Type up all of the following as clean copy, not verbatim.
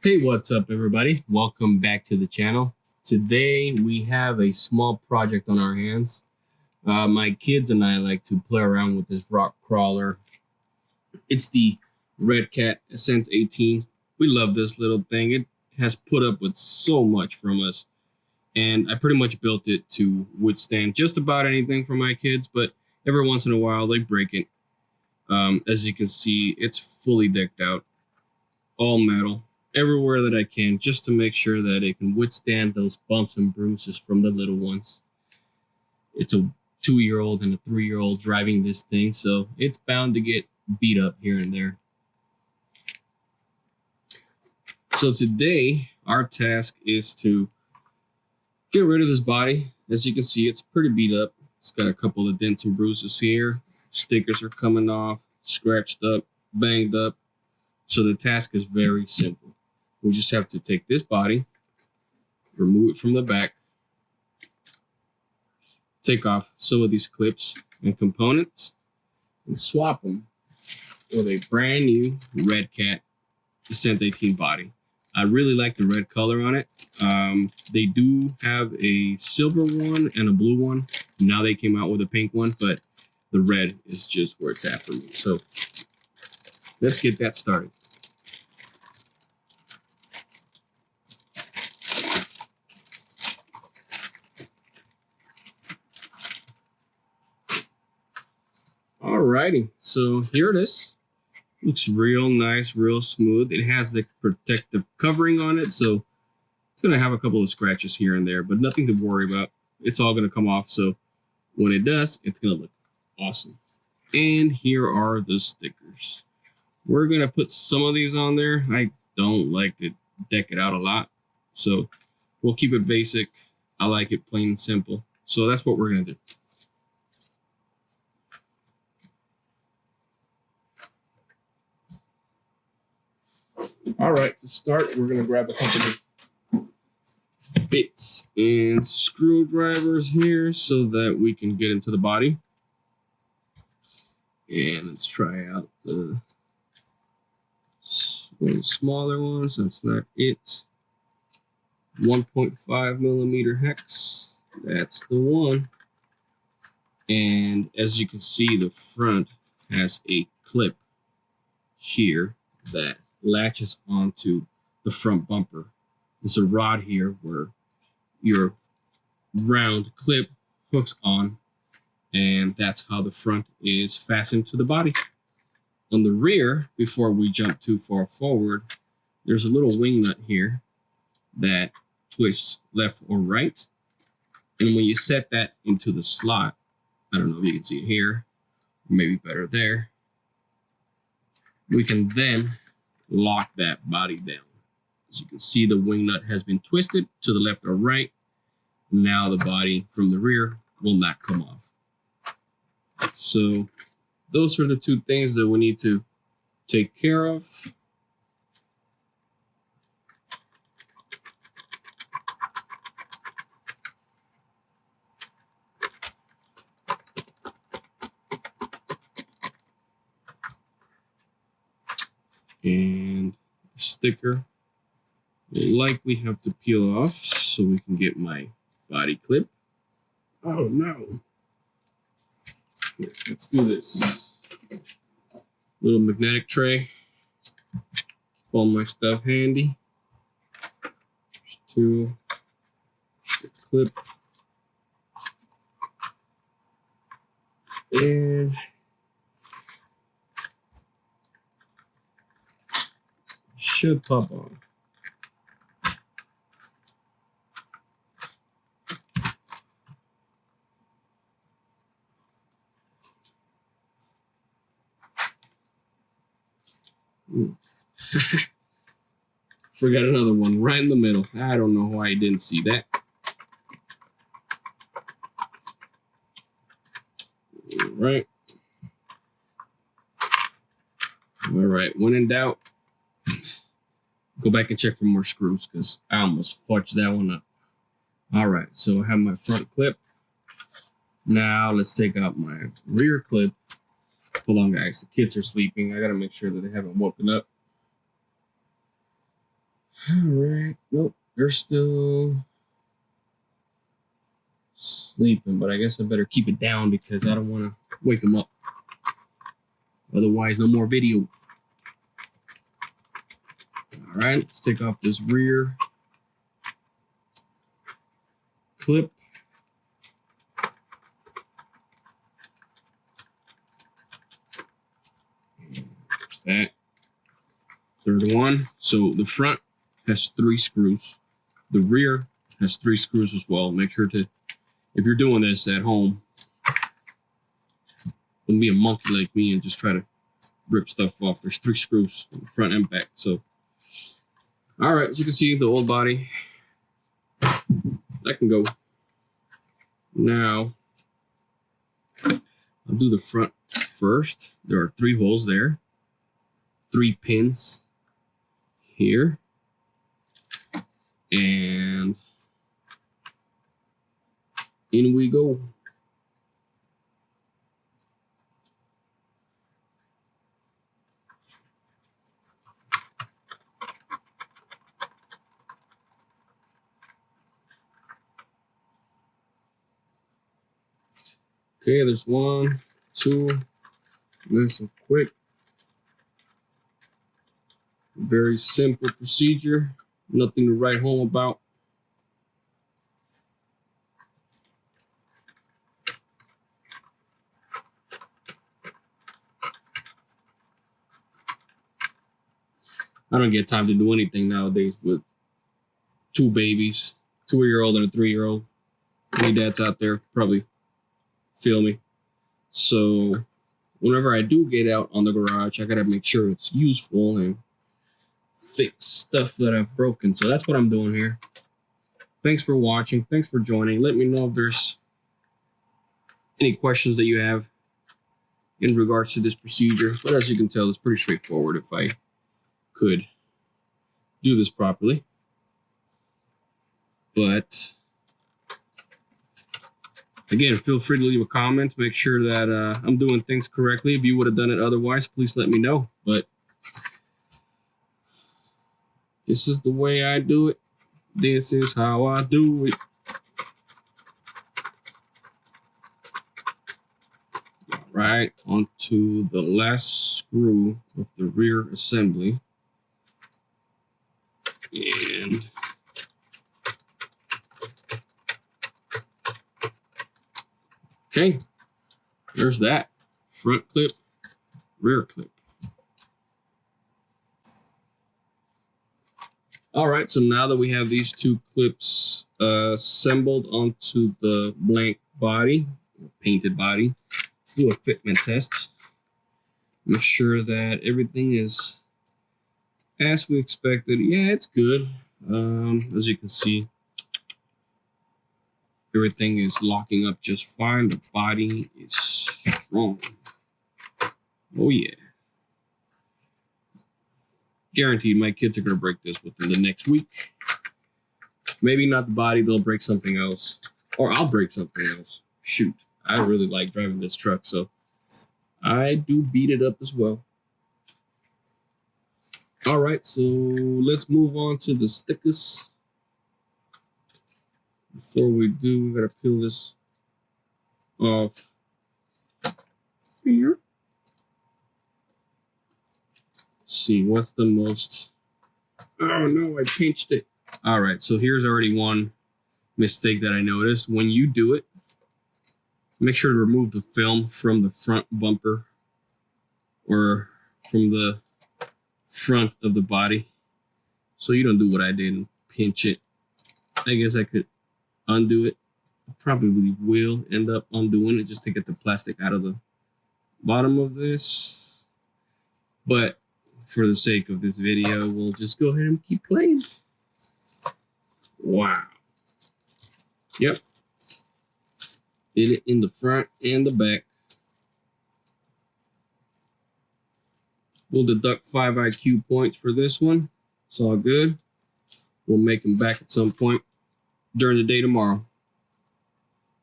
Hey, what's up, everybody? Welcome back to the channel. Today we have a small project on our hands. My kids and I like to play around with this rock crawler. It's the Redcat Ascent 18. We love this little thing. It has put up with so much from us, and I pretty much built it to withstand just about anything from my kids, but every once in a while they break it. As you can see, it's fully decked out, all metal, everywhere that I can, just to make sure that it can withstand those bumps and bruises from the little ones. It's a 2-year-old and a 3-year-old driving this thing, so it's bound to get beat up here and there. So today, our task is to get rid of this body. As you can see, it's pretty beat up. It's got a couple of dents and bruises here. Stickers are coming off, scratched up, banged up. So the task is very simple. We just have to take this body, remove it from the back, take off some of these clips and components, and swap them with a brand new Redcat Ascent 18 body. I really like the red color on it. They do have a silver one and a blue one. Now they came out with a pink one, but the red is just where it's at for me. So let's get that started. Alrighty, so here it is. Looks real nice, real smooth. It has the protective covering on it, so it's gonna have a couple of scratches here and there, but nothing to worry about. It's all gonna come off, so when it does, it's gonna look awesome. And here are the stickers. We're gonna put some of these on there. I don't like to deck it out a lot, so we'll keep it basic. I like it plain and simple. So that's what we're gonna do. All right, to start, we're gonna grab a couple of bits and screwdrivers here so that we can get into the body. And let's try out the smaller ones. That's not it. 1.5 millimeter hex. That's the one. And as you can see, the front has a clip here that latches onto the front bumper. There's a rod here where your round clip hooks on, and that's how the front is fastened to the body. On the rear, before we jump too far forward, there's a little wing nut here that twists left or right. And when you set that into the slot, I don't know if you can see it here, maybe better there, we can then lock that body down. As you can see, the wing nut has been twisted to the left or right. Now the body from the rear will not come off. So those are the two things that we need to take care of. And the sticker will likely have to peel off so we can get my body clip. Oh no. Here, let's do this. Little magnetic tray. Keep all my stuff handy. There's two. Clip. And should pop on. Forgot another one right in the middle. I don't know why I didn't see that. All right. When in doubt, go back and check for more screws because I almost fudged that one up. All right, so I have my front clip. Now let's take out my rear clip. Hold on, guys. The kids are sleeping. I got to make sure that they haven't woken up. All right. Nope, they're still sleeping, but I guess I better keep it down because I don't want to wake them up. Otherwise, no more video. All right, let's take off this rear clip. There's that. Third one. So the front has 3 screws. The rear has 3 screws as well. Make sure to, if you're doing this at home, don't be a monkey like me and just try to rip stuff off. There's 3 screws in the front and back. So, all right, as you can see, the old body, that can go. Now, I'll do the front first. There are 3 holes there, 3 pins here, and in we go. Okay, there's 1, 2. Nice and quick. Very simple procedure. Nothing to write home about. I don't get time to do anything nowadays with 2 babies, 2-year-old and a 3-year-old. Any dads out there probably feel me. So whenever I do get out on the garage, I gotta make sure it's useful and fix stuff that I've broken. So that's what I'm doing here. Thanks for watching. Thanks for joining. Let me know if there's any questions that you have in regards to this procedure. But as you can tell, it's pretty straightforward if I could do this properly. But again, feel free to leave a comment. Make sure that I'm doing things correctly. If you would have done it otherwise, please let me know. But this is the way I do it. This is how I do it. All right, onto the last screw of the rear assembly. And okay, there's that. Front clip, rear clip. All right, so now that we have these 2 clips assembled onto the blank body, painted body, let's do a fitment test. Make sure that everything is as we expected. Yeah, it's good. As you can see, everything is locking up just fine. The body is strong. Oh yeah. Guaranteed my kids are going to break this within the next week. Maybe not the body, they'll break something else. Or I'll break something else. Shoot, I really like driving this truck, so I do beat it up as well. All right, so let's move on to the stickers. Before we do, we got to peel this off here. See what's the most. Oh no, I pinched it. All right, so here's already one mistake that I noticed. When you do it, make sure to remove the film from the front bumper or from the front of the body, so you don't do what I did and pinch it. I guess I could undo it. I probably will end up undoing it just to get the plastic out of the bottom of this, but for the sake of this video, we'll just go ahead and keep playing. Wow. Yep. Did it in the front and the back. We'll deduct 5 IQ points for this one. It's all good. We'll make them back at some point during the day tomorrow.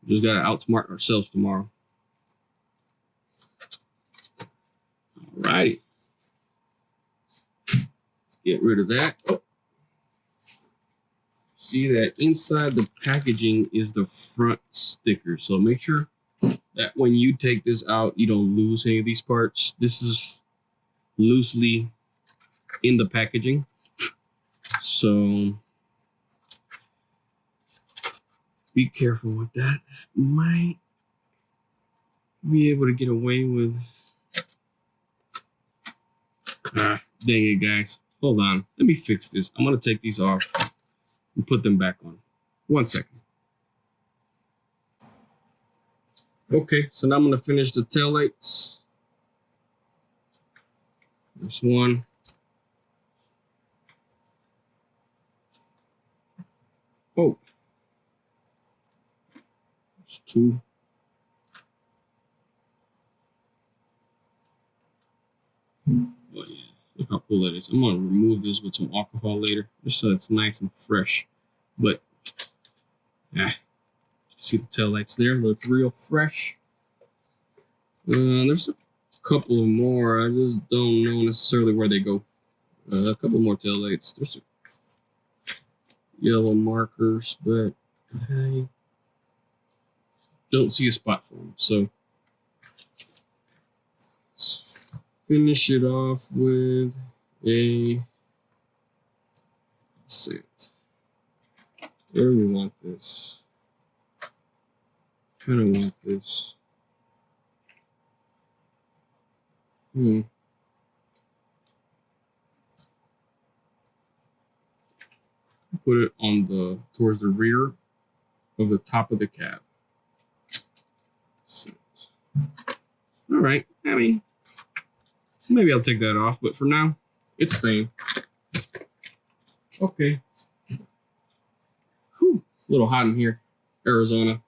We just got to outsmart ourselves tomorrow. All righty. Get rid of that. Oh, see that inside the packaging is the front sticker. So make sure that when you take this out, you don't lose any of these parts. This is loosely in the packaging. So be careful with that. Might be able to get away with. Dang it, guys. Hold on. Let me fix this. I'm going to take these off and put them back on. 1 second. Okay, so now I'm going to finish the taillights. There's one. Oh. There's two. Oh, yeah. Look how cool that is. I'm going to remove this with some alcohol later, just so it's nice and fresh. But, see the taillights there? Look real fresh. There's a couple more. I just don't know necessarily where they go. A couple more taillights. There's some yellow markers, but I don't see a spot for them. So let's finish it off with a Ascent. Where do we want this? Kind of want this. Put it on towards the rear of the top of the cab. All right. I mean, maybe I'll take that off, but for now, it's staying. Okay. Whew. It's a little hot in here, Arizona.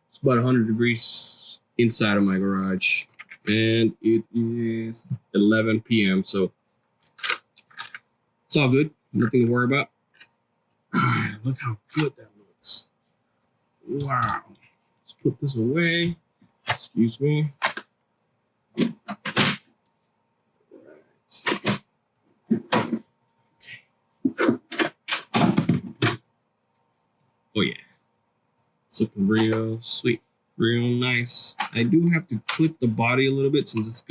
It's about 100 degrees inside of my garage, and it is 11 p.m. So it's all good. Nothing to worry about. Look how good that looks. Wow. Let's put this away. Excuse me. Right. Okay. Oh yeah. It's looking real sweet. Real nice. I do have to clip the body a little bit since it's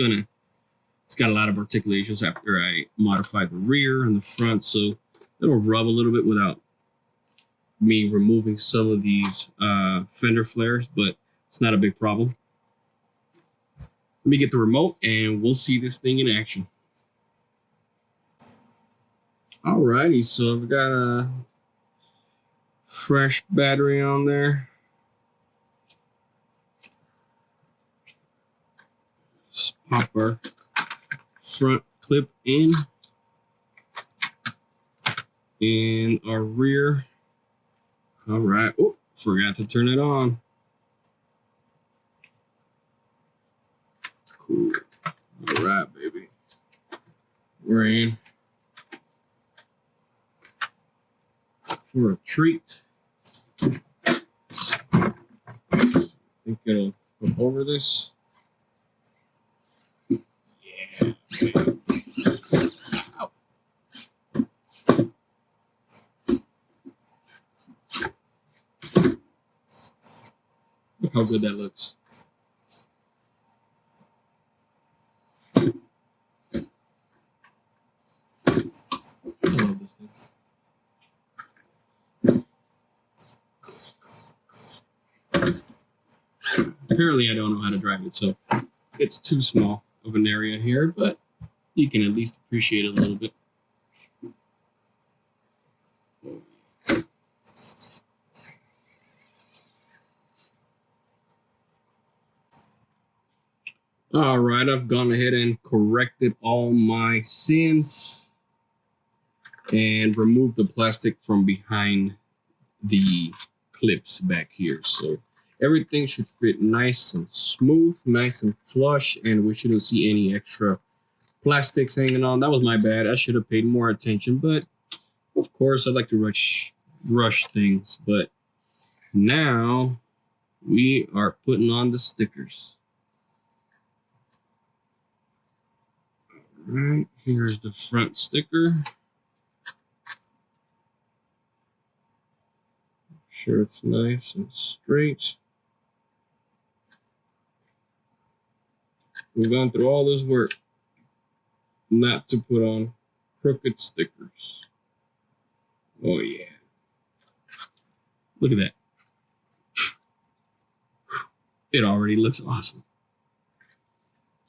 got a lot of articulations after I modify the rear and the front, so it'll rub a little bit without me removing some of these fender flares, but it's not a big problem. Let me get the remote and we'll see this thing in action. Alrighty, so I've got a fresh battery on there. Just pop our front clip in and our rear. All right. Oh, forgot to turn it on. Cool. All right, baby. We're in for a treat. I think it'll go over this. Yeah. Ow. Look how good that looks. I love this thing. Apparently I don't know how to drive it, so it's too small of an area here, but you can at least appreciate it a little bit. All right, I've gone ahead and corrected all my sins and removed the plastic from behind the clips back here. So everything should fit nice and smooth, nice and flush, and we shouldn't see any extra plastics hanging on. That was my bad. I should have paid more attention, but of course I like to rush things. But now we are putting on the stickers. All right, here's the front sticker. Sure it's nice and straight. We've gone through all this work not to put on crooked stickers. Oh yeah. Look at that. It already looks awesome.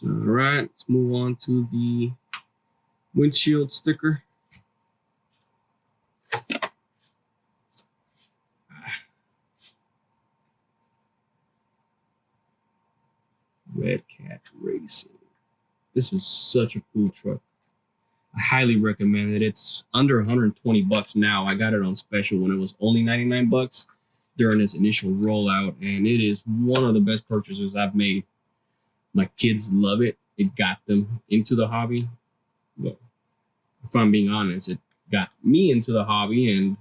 All right, let's move on to the windshield sticker. Redcat Racing. This is such a cool truck. I highly recommend it. It's under 120 bucks now. I got it on special when it was only 99 bucks during its initial rollout, and it is one of the best purchases I've made. My kids love it. It got them into the hobby. Well, if I'm being honest, it got me into the hobby, and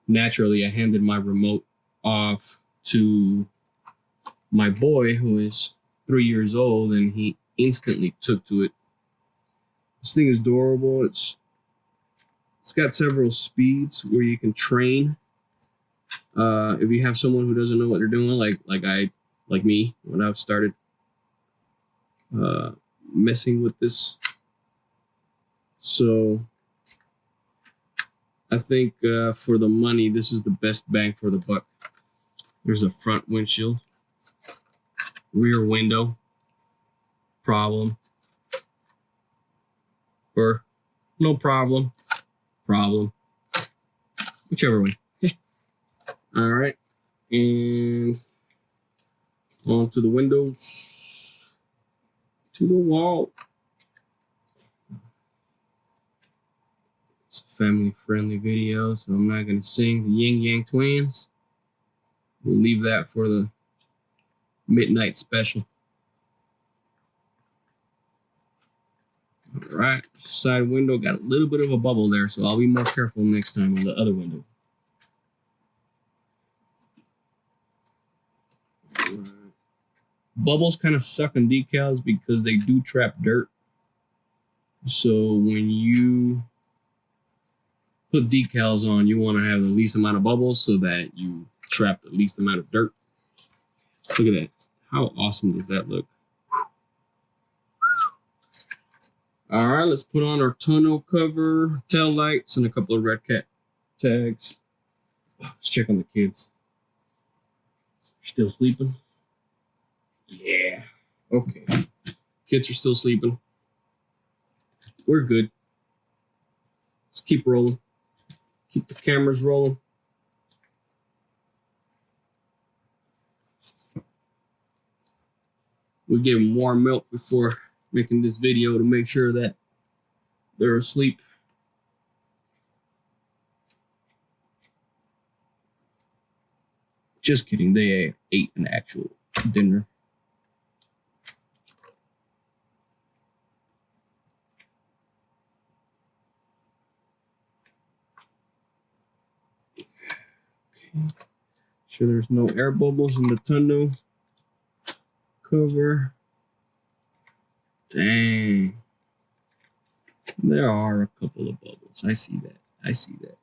naturally I handed my remote off to my boy, who is 3 years old, and he instantly took to it. This thing is adorable. It's got several speeds where you can train. If you have someone who doesn't know what they're doing, like me, when I've started messing with this. So I think for the money, this is the best bang for the buck. There's a front windshield, rear window, problem, or no problem, problem, whichever way. All right, and onto the windows, to the wall. It's a family-friendly video, so I'm not going to sing the Yin Yang Twins. We'll leave that for the midnight special. All right, side window got a little bit of a bubble there, so I'll be more careful next time on the other window. Right. Bubbles kind of suck on decals because they do trap dirt. So when you put decals on, you want to have the least amount of bubbles so that you trap the least amount of dirt. Look at that. How awesome does that look? All right, let's put on our tonneau cover, tail lights, and a couple of Redcat tags. Let's check on the kids. Still sleeping? Yeah. Okay. Kids are still sleeping. We're good. Let's keep rolling. Keep the cameras rolling. We give them warm milk before making this video to make sure that they're asleep. Just kidding. They ate an actual dinner. Okay. Sure there's no air bubbles in the tonneau cover. Dang. There are a couple of bubbles. I see that. I see that.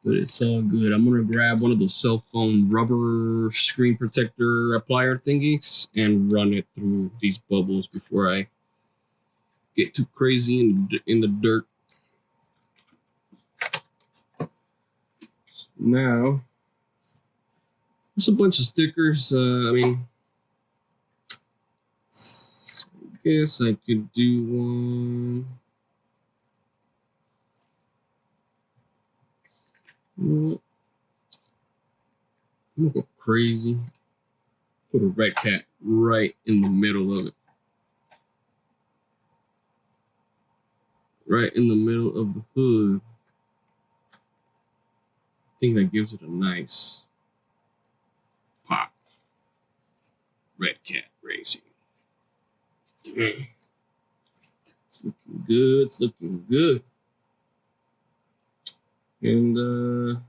But it's all good. I'm going to grab one of those cell phone rubber screen protector applier thingies and run it through these bubbles before I get too crazy in the dirt. So now, there's a bunch of stickers. I guess I could do one. I'm gonna go crazy. Put a Redcat right in the middle of it. Right in the middle of the hood. I think that gives it a nice pop. Redcat Racing. Dang. It's looking good. It's looking good. And a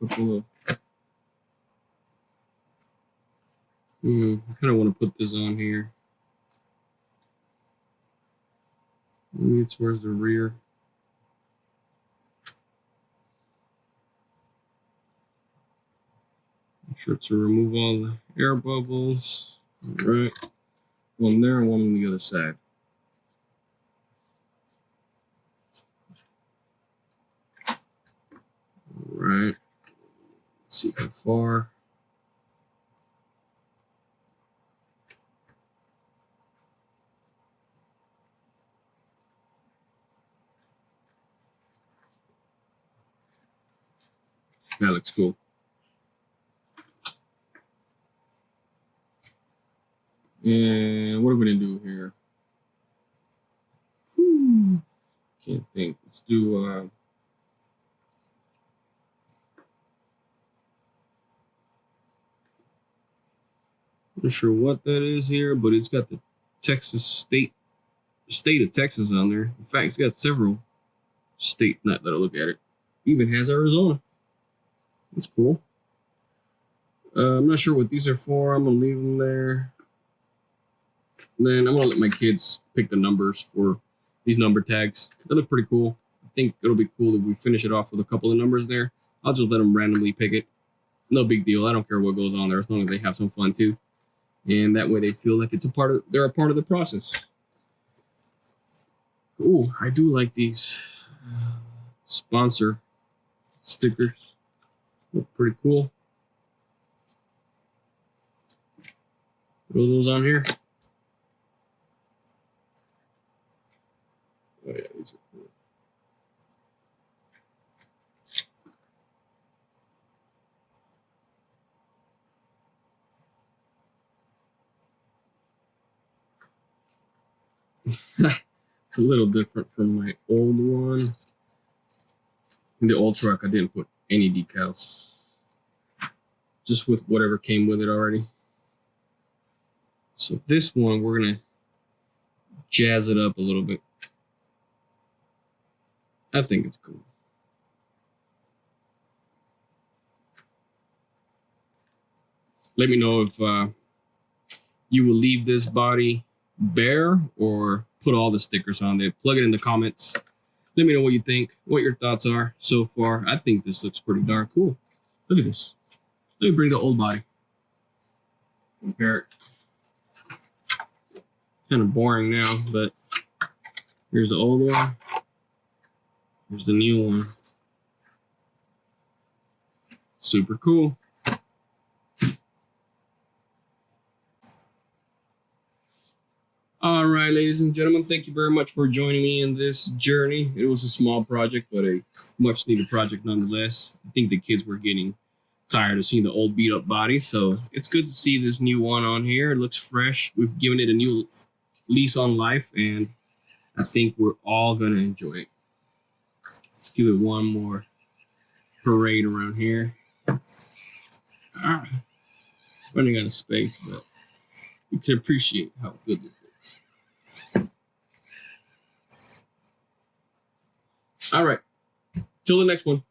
couple of I kind of want to put this on here. Maybe it's towards the rear. Make sure to remove all the air bubbles. All right. One there and one on the other side. All right. Let's see how far. That looks cool. And what are we gonna do here? Can't think. Let's do not sure what that is here, but it's got the Texas state of Texas on there. In fact, it's got several state. Not that I look at it. Even has Arizona. That's cool. I'm not sure what these are for. I'm gonna leave them there. And then I'm gonna let my kids pick the numbers for these number tags. They look pretty cool. I think it'll be cool if we finish it off with a couple of numbers there. I'll just let them randomly pick it. No big deal. I don't care what goes on there as long as they have some fun too. And that way they feel like they're a part of the process. Ooh, I do like these sponsor stickers. Look pretty cool. Throw those on here. Oh yeah, these are cool. It's a little different from my old one. In the old truck, I didn't put any decals. Just with whatever came with it already. So this one, we're going to jazz it up a little bit. I think it's cool. Let me know if you will leave this body bare or put all the stickers on there. Plug it in the comments. Let me know what you think, what your thoughts are so far. I think this looks pretty darn cool. Look at this. Let me bring the old body. Compare it. Kind of boring now, but here's the old one. Here's the new one. Super cool. All right, ladies and gentlemen, thank you very much for joining me in this journey. It was a small project, but a much needed project nonetheless. I think the kids were getting tired of seeing the old beat up body, so it's good to see this new one on here. It looks fresh. We've given it a new lease on life, and I think we're all going to enjoy it. Let's give it one more parade around here. All right. Running out of space, but you can appreciate how good this looks. All right. Till the next one.